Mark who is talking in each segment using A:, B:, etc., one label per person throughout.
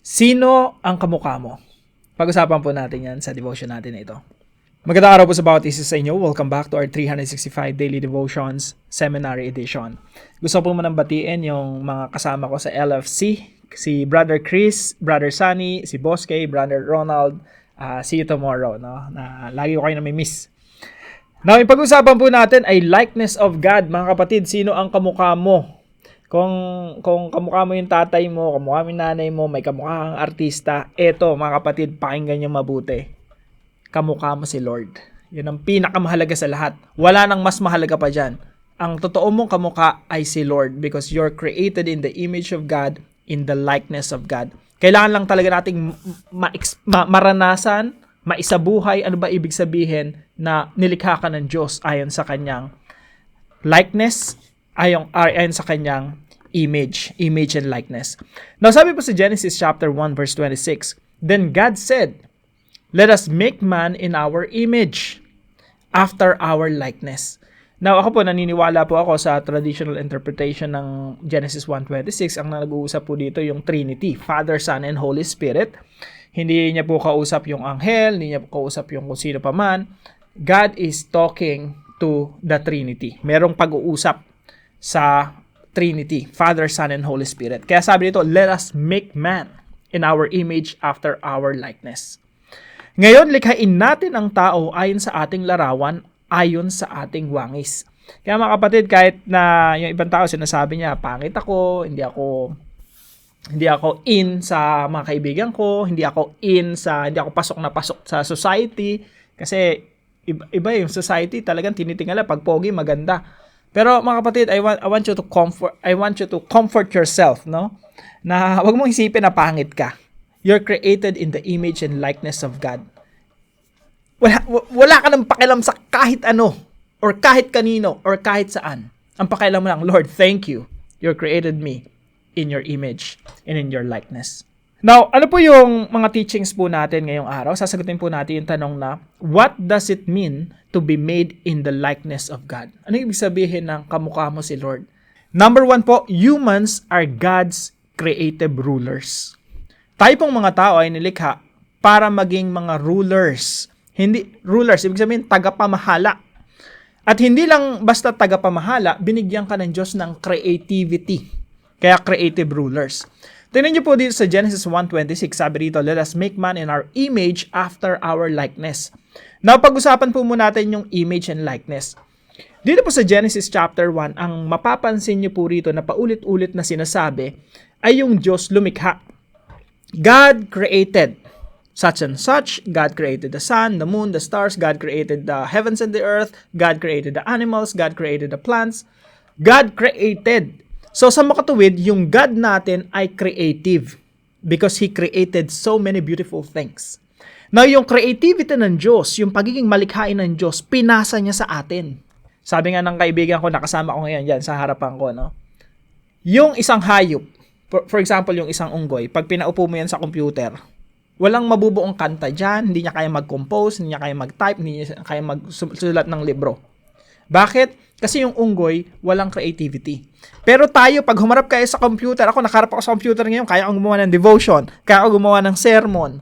A: Sino ang kamukha mo? Pag-usapan po natin yan sa devotion natin na ito. Magandang araw po sa bawat isa sa inyo. Welcome back to our 365 Daily Devotions Seminary Edition. Gusto po manang batiin yung mga kasama ko sa LFC, si Brother Chris, Brother Sunny, si Boss K, Brother Ronald. See you tomorrow, no? Na lagi ko kayo namimiss. Now, yung pag-usapan po natin ay likeness of God. Mga kapatid, sino ang kamukha mo? Kung kamukha mo yung tatay mo, kamukha mo yung nanay mo, may kamukha kang artista, eto mga kapatid, pakinggan nyo mabuti. Kamukha mo si Lord. Yun ang pinakamahalaga sa lahat. Wala nang mas mahalaga pa dyan. Ang totoo mong kamukha ay si Lord because you're created in the image of God, in the likeness of God. Kailangan lang talaga nating maranasan, maisabuhay, ano ba ibig sabihin na nilikha ka ng Diyos ayon sa kanyang likeness, ayon sa kanyang image and likeness. Now, sabi po sa Genesis chapter 1 verse 26, "Then God said, let us make man in our image, after our likeness." Now, ako po, naniniwala po ako sa traditional interpretation ng Genesis 1:26. Ang nag-uusap po dito yung Trinity, Father, Son, and Holy Spirit. Hindi niya po kausap yung anghel, hindi niya po kausap yung kung sino pa man. God is talking to the Trinity. Merong pag-uusap sa Trinity, Father, Son, and Holy Spirit. Kaya sabi dito, let us make man in our image after our likeness. Ngayon, likhain natin ang tao ayon sa ating larawan, ayon sa ating wangis. Kaya mga kapatid, kahit na yung ibang tao sinasabi niya, pangit ako, hindi ako in sa mga kaibigan ko, hindi ako pasok na pasok sa society, kasi iba yung society, talagang tinitingala pag pogi maganda. Pero mga kapatid, I want you to comfort yourself, no? Na wag mong isipin na pangit ka. You're created in the image and likeness of God. Wala ka nang pakialam sa kahit ano, or kahit kanino, or kahit saan. Ang pakialam mo lang, Lord, thank you. You created me in your image and in your likeness. Now, ano po yung mga teachings po natin ngayong araw? Sasagutin po natin yung tanong na, what does it mean to be made in the likeness of God? Ano ibig sabihin ng kamukha mo si Lord? Number 1 po, humans are God's creative rulers. Tayo pong mga tao ay nilikha para maging mga rulers. Hindi rulers, ibig sabihin tagapamahala. At hindi lang basta tagapamahala, binigyan ka ng Diyos ng creativity. Kaya creative rulers. Tingnan niyo po dito sa Genesis 1:26, sabi dito, let us make man in our image after our likeness. Now, pag-usapan po muna natin yung image and likeness. Dito po sa Genesis chapter 1, ang mapapansin niyo po rito na paulit-ulit na sinasabi ay yung Diyos lumikha. God created such and such. God created the sun, the moon, the stars. God created the heavens and the earth. God created the animals. God created the plants. God created. So sa makatuwid, yung God natin ay creative because He created so many beautiful things. Now, yung creativity ng Diyos, yung pagiging malikhain ng Diyos, pinasa niya sa atin. Sabi nga ng kaibigan ko, nakasama ko ngayon dyan sa harapan ko, no? Yung isang hayop, for example, yung isang unggoy, pag pinaupo mo yan sa computer, walang mabubuong kanta dyan, hindi niya kaya mag-compose, hindi niya kaya mag-type, hindi niya kaya magsulat ng libro. Bakit? Kasi yung unggoy, walang creativity. Pero tayo, pag humarap kayo sa computer, ako nakaharap ako sa computer ngayon, kaya akong gumawa ng devotion, kaya ako gumawa ng sermon.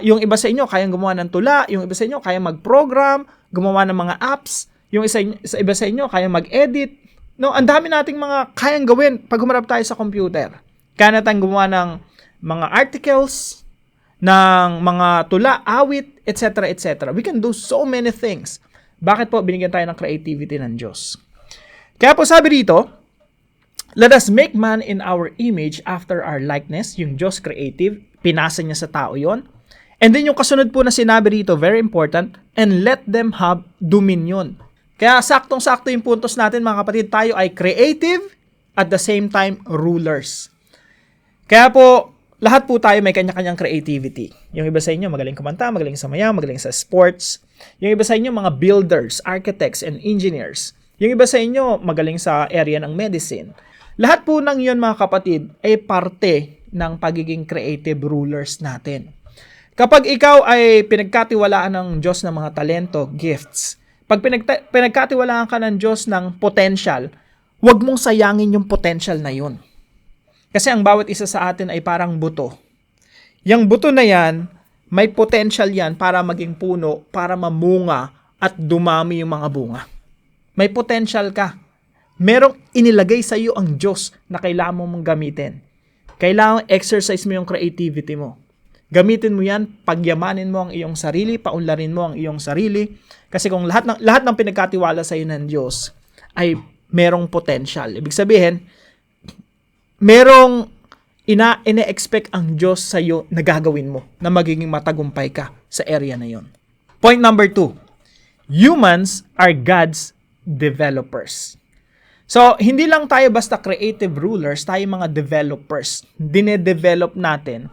A: Yung iba sa inyo, kaya gumawa ng tula, yung iba sa inyo, kaya mag-program, gumawa ng mga apps, yung iba sa inyo, kaya mag-edit. No, ang dami nating mga kayang gawin pag humarap tayo sa computer. Kaya natin gumawa ng mga articles, ng mga tula, awit, etc., etc. We can do so many things. Bakit po binigyan tayo ng creativity ng Diyos? Kaya po sabi dito, let us make man in our image after our likeness. Yung Diyos creative, pinasa niya sa tao yon. And then yung kasunod po na sinabi dito, very important, and let them have dominion. Kaya saktong-sakto yung puntos natin mga kapatid, tayo ay creative at the same time rulers. Kaya po, lahat po tayo may kanya-kanyang creativity. Yung iba sa inyo magaling kumanta, magaling sumayaw, magaling sa sports. Yung iba sa inyo mga builders, architects, and engineers. Yung iba sa inyo magaling sa area ng medicine. Lahat po ng yun mga kapatid ay parte ng pagiging creative rulers natin. Kapag ikaw ay pinagkatiwalaan ng Diyos ng mga talento, gifts, pag pinagkatiwalaan ka ng Diyos ng potential, huwag mong sayangin yung potential na yun. Kasi ang bawat isa sa atin ay parang buto. Yang buto na yan, may potential yan para maging puno, para mamunga at dumami yung mga bunga. May potential ka. Merong inilagay sa iyo ang Diyos na kailangan mong gamitin. Kailangan exercise mo yung creativity mo. Gamitin mo yan, pagyamanin mo ang iyong sarili, paunlarin mo ang iyong sarili. Kasi kung lahat ng pinagkatiwala sa iyo ng Diyos ay merong potential. Ibig sabihin, merong ine-expect ang Diyos sa iyo na gagawin mo, na magiging matagumpay ka sa area na yon. Point number 2. Humans are God's developers. So, hindi lang tayo basta creative rulers, tayo mga developers. Dine-develop natin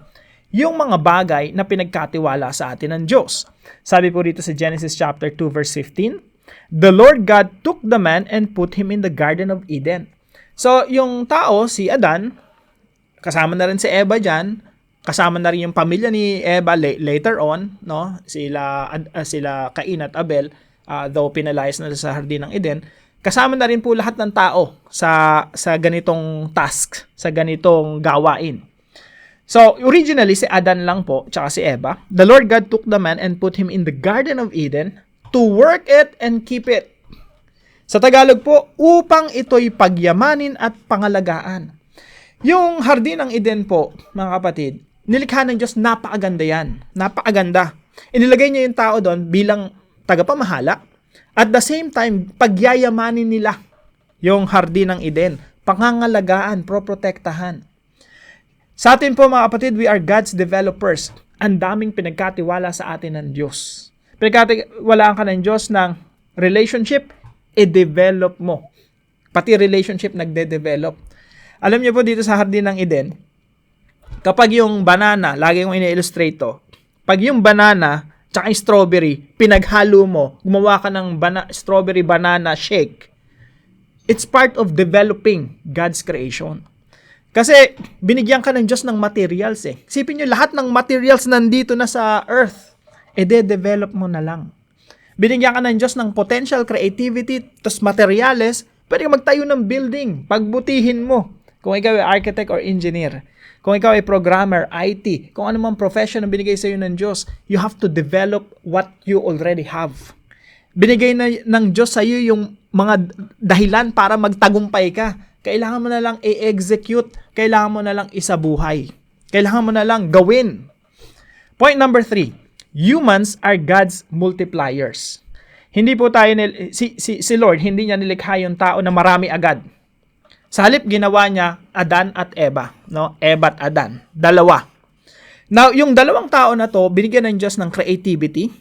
A: yung mga bagay na pinagkatiwala sa atin ng Diyos. Sabi po dito sa Genesis chapter 2 verse 15, "The Lord God took the man and put him in the Garden of Eden." So, yung tao, si Adan, kasama na rin si Eva dyan, kasama na rin yung pamilya ni Eva later on, no? Sila Cain at Abel, though pinalayas na sa Hardin ng Eden, kasama na rin po lahat ng tao sa ganitong task, sa ganitong gawain. So, originally, si Adan lang po, tsaka si Eva. The Lord God took the man and put him in the Garden of Eden to work it and keep it. Sa Tagalog po, upang ito'y pagyamanin at pangalagaan. Yung Hardin ng Eden po, mga kapatid, nilikha ng Diyos, napakaganda yan. Napakaganda. Inilagay niya yung tao doon bilang tagapamahala. At the same time, pagyayamanin nila yung Hardin ng Eden. Pangangalagaan, proprotektahan. Sa atin po mga kapatid, we are God's developers. Ang daming pinagkatiwala sa atin ng Diyos. Pinagkatiwalaan ka ng Diyos ng relationship, i-develop mo. Pati relationship nagde-develop. Alam niyo po dito sa Hardin ng Eden, kapag yung banana, lagi kong ini-illustrate to, pag yung banana, tsaka yung strawberry, pinaghalo mo, gumawa ka ng strawberry banana shake, it's part of developing God's creation. Kasi binigyan ka ng Diyos ng materials eh. Isipin nyo, lahat ng materials nandito na sa earth, de-develop mo na lang. Binigyan ka ng Diyos ng potential, creativity, tas materials, pwede ka magtayo ng building, pagbutihin mo. Kung ikaw ay architect or engineer, kung ikaw ay programmer, IT, kung ano mang profession na binigay sa iyo ng Diyos, you have to develop what you already have. Binigay na ng Diyos sa iyo yung mga dahilan para magtagumpay ka. Kailangan mo na lang i-execute. Kailangan mo na lang isabuhay. Kailangan mo na lang gawin. Point number 3. Humans are God's multipliers. Hindi po tayo, si Lord, hindi niya nilikha yung tao na marami agad. Sa halip, ginawa niya Adan at Eva. No? Eva at Adan. Dalawa. Now, yung dalawang tao na to, binigyan ng Diyos ng creativity,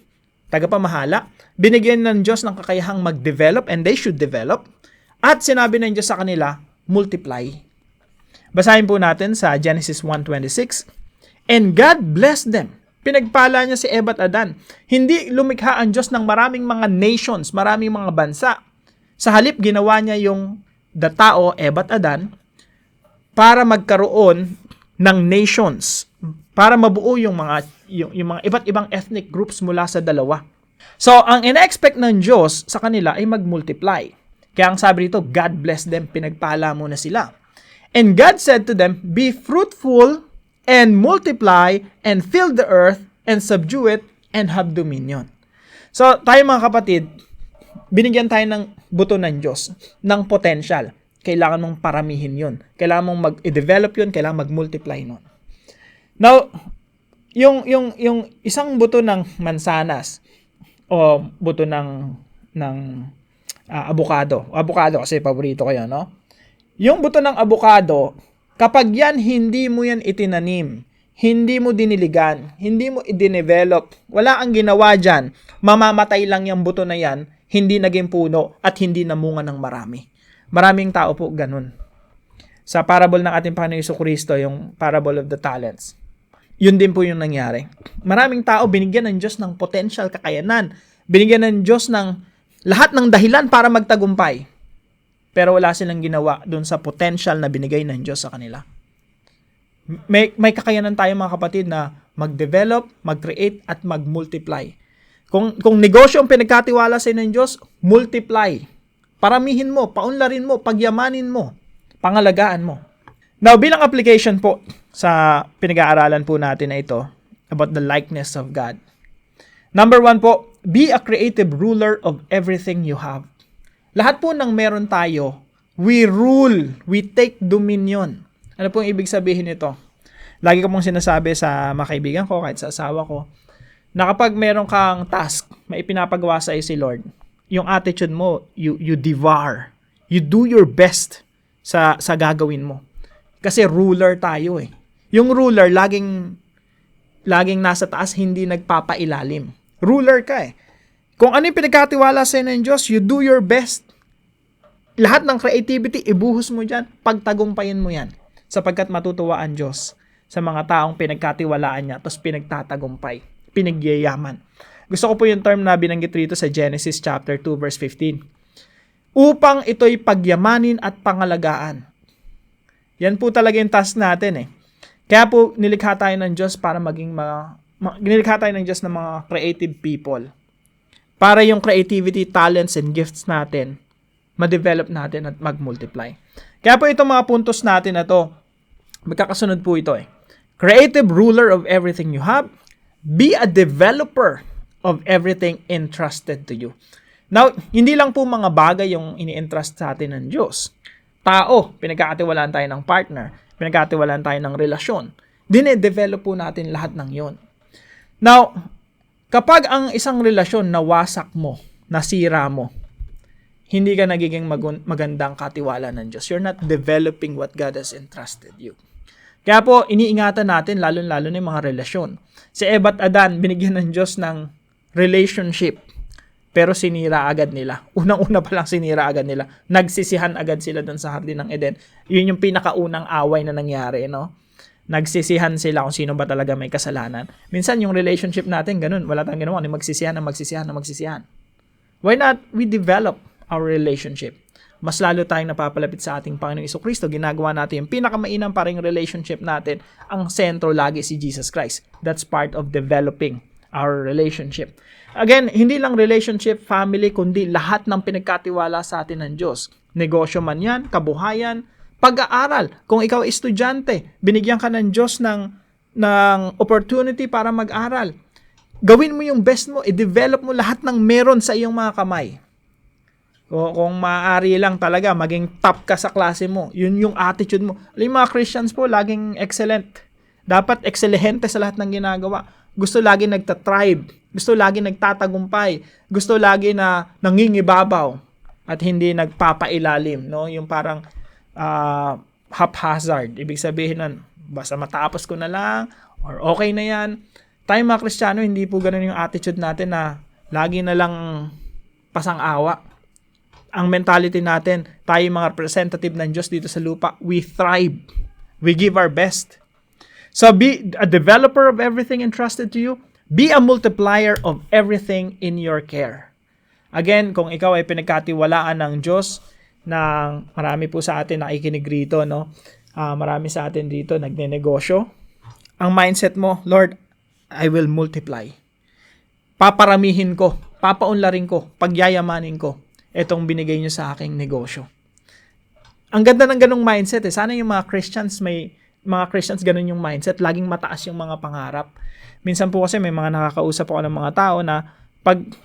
A: tagapamahala, binigyan ng Diyos ng kakayahang mag-develop, and they should develop, at sinabi ng Diyos sa kanila, multiply. Basahin po natin sa Genesis 1:26. And God blessed them. Pinagpala niya si Eva at Adan. Hindi lumikha ang Diyos ng maraming mga nations, maraming mga bansa. Sa halip, ginawa niya yung tao, Eva at Adan, para magkaroon ng nations, para mabuo yung mga iba't ibang ethnic groups mula sa dalawa. So, ang ina-expect ng Diyos sa kanila ay mag-multiply. Kaya ang sabi dito, God bless them, pinagpala mo na sila. And God said to them, be fruitful and multiply and fill the earth and subdue it and have dominion. So, tayo mga kapatid, binigyan tayo ng buto ng Diyos, ng potential. Kailangan mong paramihin yun. Kailangan mong mag-develop yun, kailangan mag-multiply nun. Now, yung isang buto ng mansanas o buto ng abukado. Abukado kasi paborito ko yan, no? Yung buto ng abukado, kapag yan hindi mo yan itinanim, hindi mo diniligan, hindi mo i-develop, wala ang ginawa dyan, mamamatay lang yung buto na yan, hindi naging puno at hindi namunga ng marami. Maraming tao po ganun. Sa parable ng ating Panginoon Jesucristo, yung parable of the talents, yun din po yung nangyari. Maraming tao binigyan ng Diyos ng potential, kakayanan, binigyan ng Diyos ng lahat ng dahilan para magtagumpay. Pero wala silang ginawa doon sa potential na binigay ng Diyos sa kanila. May kakayanan tayo mga kapatid na mag-develop, mag-create, at mag-multiply. Kung negosyo ang pinagkatiwala sa ng Diyos, multiply. Paramihin mo, paunlarin mo, pagyamanin mo, pangalagaan mo. Now, bilang application po sa pinag-aaralan po natin na ito about the likeness of God. Number 1 po, be a creative ruler of everything you have. Lahat po ng meron tayo, we rule, we take dominion. Ano po ang ibig sabihin nito? Lagi ko pong sinasabi sa mga kaibigan ko, kahit sa asawa ko, na kapag meron kang task, may ipinapagawa sa iyo si Lord, yung attitude mo, you devour. You do your best sa gagawin mo. Kasi ruler tayo eh. Yung ruler, laging nasa taas, hindi nagpapailalim. Ruler ka eh. Kung ano yung pinagkatiwala sa'yo ng Diyos, you do your best. Lahat ng creativity, ibuhos mo dyan, pagtagumpayin mo yan. Sapagkat matutuwa ang Diyos sa mga taong pinagkatiwalaan niya, tapos pinagtatagumpay, pinagyayaman. Gusto ko po yung term na binanggit rito sa Genesis chapter 2 verse 15. Upang ito'y pagyamanin at pangalagaan. Yan po talaga yung task natin eh. Kaya po nilikha tayo ng Diyos para maging nilikha tayo ng Diyos ng mga creative people. Para yung creativity, talents, and gifts natin, ma-develop natin at mag-multiply. Kaya po itong mga puntos natin na to, magkakasunod po ito eh. Creative ruler of everything you have. Be a developer of everything entrusted to you. Now, hindi lang po mga bagay yung ini-entrust sa atin ng Diyos. Tao, pinagkakatiwalaan tayo ng partner, pinagkakatiwalaan tayo ng relasyon. Dine-develop po natin lahat ng yon. Now, kapag ang isang relasyon nawasak mo, nasira mo, hindi ka nagiging magandang katiwala ng Diyos. You're not developing what God has entrusted you. Kaya po, iniingatan natin, lalo-lalo na yung mga relasyon. Si Eva at Adan, binigyan ng Diyos ng relationship. Pero sinira agad nila. Unang-una pa lang sinira agad nila. Nagsisihan agad sila doon sa Hardin ng Eden. Yun yung pinakaunang away na nangyari, no? Nagsisihan sila kung sino ba talaga may kasalanan. Minsan yung relationship natin, ganun. Wala tayong ginawa. Magsisihan. Why not we develop our relationship? Mas lalo tayong napapalapit sa ating Panginoong Jesucristo. Ginagawa natin yung pinakamainam pa ring relationship natin. Ang sentro lagi si Jesus Christ. That's part of developing our relationship. Again, hindi lang relationship, family, kundi lahat ng pinagkatiwala sa atin ng Diyos. Negosyo man yan, kabuhayan, pag-aaral. Kung ikaw ay estudyante, binigyan ka ng Diyos ng opportunity para mag-aral. Gawin mo yung best mo, i-develop mo lahat ng meron sa iyong mga kamay. Kung maaari lang talaga, maging top ka sa klase mo. Yun yung attitude mo. Yung mga Christians po, laging excellent. Dapat excelente sa lahat ng ginagawa. Gusto lagi nagtatribe. Gusto lagi nagtatagumpay. Gusto lagi na nangingibabaw at hindi nagpapailalim, no? Yung parang haphazard. Ibig sabihin nun, basta matapos ko na lang or okay na yan. Tayo mga Kristiyano, hindi po ganun yung attitude natin na lagi na lang pasang-awa. Ang mentality natin, tayo mga representative ng Diyos dito sa lupa, we thrive. We give our best. So be a developer of everything entrusted to you. Be a multiplier of everything in your care. Again, kung ikaw ay pinagkatiwalaan ng Diyos, ng marami po sa atin nakikinig rito, no? Marami sa atin dito nagnenegosyo. Ang mindset mo, Lord, I will multiply. Paparamihin ko, papaunlarin ko, pagyayamanin ko itong binigay niyo sa aking negosyo. Ang ganda ng ganung mindset eh. Sana yung mga Christians ganun yung mindset, laging mataas yung mga pangarap. Minsan po kasi may mga nakakausap ako ng mga tao na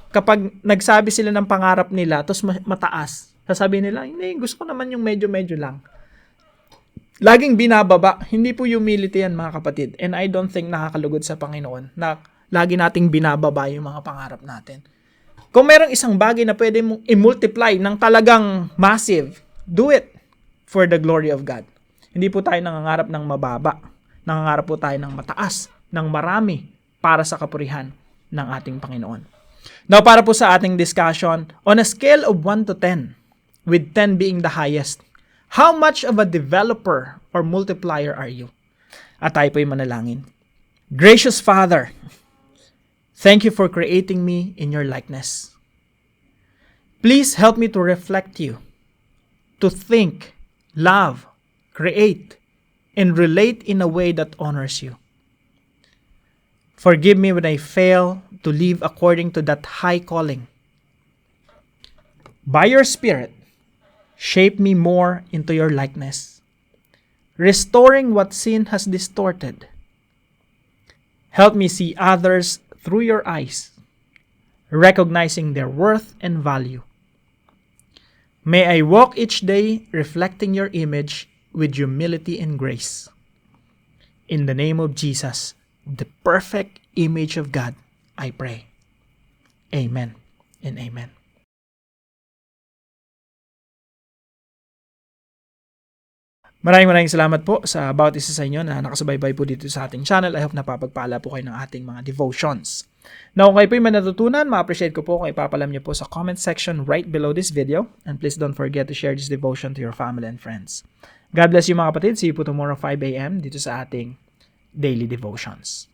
A: kapag nagsabi sila ng pangarap nila, tapos mataas, sasabihin nila, hindi, gusto ko naman yung medyo-medyo lang. Laging binababa. Hindi po humility yan, mga kapatid. And I don't think nakakalugod sa Panginoon na lagi nating binababa yung mga pangarap natin. Kung merong isang bagay na pwede mong i-multiply ng talagang massive, do it for the glory of God. Hindi po tayo nangangarap ng mababa. Nangangarap po tayo ng mataas, ng marami, para sa kapurihan ng ating Panginoon. Now, para po sa ating discussion, on a scale of 1 to 10, with 10 being the highest, how much of a developer or multiplier are you? At tayo po'y manalangin. Gracious Father, thank you for creating me in your likeness. Please help me to reflect you, to think, love, create, and relate in a way that honors you. Forgive me when I fail to live according to that high calling. By your Spirit, shape me more into your likeness. restoring what sin has distorted. Help me see others through your eyes, recognizing their worth and value. May I walk each day reflecting your image with humility and grace. In the name of Jesus, the perfect image of God, I pray. Amen and amen. Maraming salamat po sa bawat isa sa inyo na nakasubaybay po dito sa ating channel. I hope napapagpala po kayo ng ating mga devotions. Now, kung kayo po yung natutunan, ma-appreciate ko po kung ipapalam niyo po sa comment section right below this video. And please don't forget to share this devotion to your family and friends. God bless you mga kapatid. See you po tomorrow 5 a.m. dito sa ating daily devotions.